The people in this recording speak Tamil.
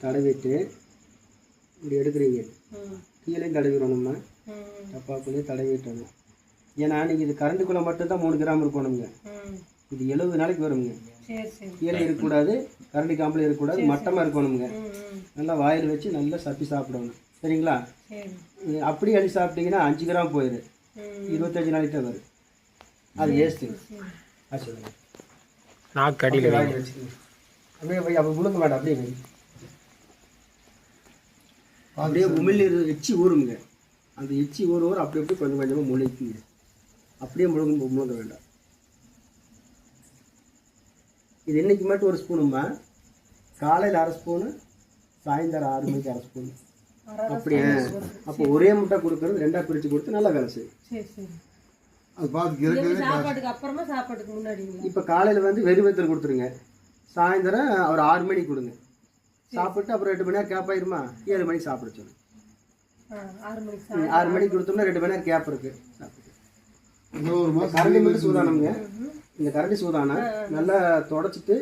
தடவிட்டு இப்படி எடுக்கிறீங்க, கீழே தடவிடணும்னா டப்பாக்குள்ளேயே தடவிட்டணும். ஏன்னா நீங்கள் இது கரண்ட்டுக்குள்ளே மட்டும்தான் 3 கிராம் இருக்கணுங்க. இது 70 நாளைக்கு வருங்க. கீழே இருக்கக்கூடாது, கரண்டி காம்பில் இருக்கக்கூடாது, மட்டமாக இருக்கணுங்க. நல்லா வாயில் வச்சு நல்லா சப்பி சாப்பிடணும். சரிங்களா? அப்படி அள்ளி சாப்பிட்டீங்கன்னா 5 கிராம் போயிடும், 25 நாளைக்கு தான் வரும். அது வேஸ்ட்டு. அது சொல்லுங்கள். நாக்கு அடியில் வாயில் வச்சுக்கோங்க. அப்படியே போய் அப்போ முழுக்க வேண்டாம், அப்படியே அப்படியே உமிழ்நீர் எச்சி ஊறுங்க. அந்த எச்சி ஊற அப்படி அப்படியே கொஞ்சம் கொஞ்சமாக முளைக்குங்க. அப்படியே முழுங்க வேண்டாம். இது இன்னைக்கு மட்டும் 1 ஸ்பூனுமா, காலையில் 1/2 ஸ்பூனு, சாயந்தரம் 6 மணிக்கு 1/2 ஸ்பூனு. அப்படியே அப்போ ஒரே முட்டை கொடுக்கறது 2ஆக பிரித்து கொடுத்து நல்லா வேலை செய்யும். அது பார்த்து சாப்பாட்டுக்கு அப்புறமா சாப்பாட்டுக்கு முன்னாடி இப்போ காலையில் வந்து வெறும் வயித்துல கொடுத்துருங்க, சாயந்தரம் ஒரு 6 மணிக்கு கொடுங்க. சாப்பிட்டு அப்புறம் 2 மணி நேரம் கேப் ஆயிருமா, 7 மணிக்கு சாப்பிட சொல்லு. 6 மணிக்கு கொடுத்தோம்னா 2 மணி நேரம் கேப் இருக்கு. கரண்டி மட்டும் சூதானமுங்க. இந்த கரண்டி சூதானா நல்லா தொடச்சிட்டு